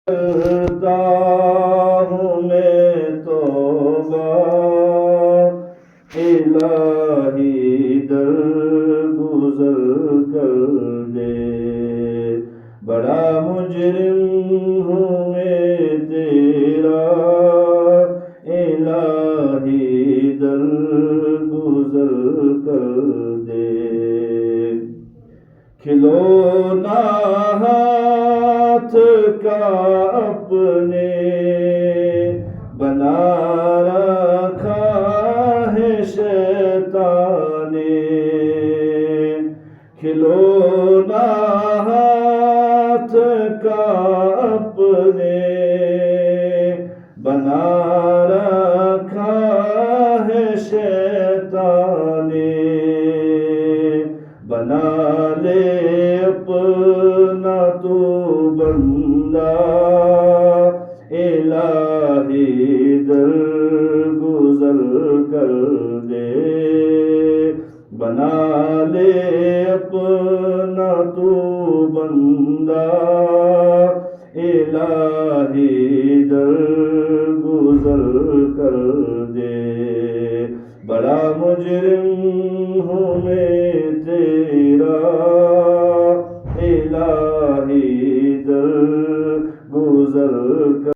کرتا ہوں میں توبہ الہی درگزر کر دے، بڑا مجرم ہوں میں تیرا الہی درگزر کر دے، کھلونا ہاتھ کا اپنے بنا رکھا ہے شیطان نے، کھلونا ہاتھ کا اپنے بنا رکھا ہے شیطان نے، بنا لے اپنا تو بندہ الہی درگزر کر دے، بنا لے اپنا تو بندہ الہی درگزر کر دے، بڑا مجرم ہوں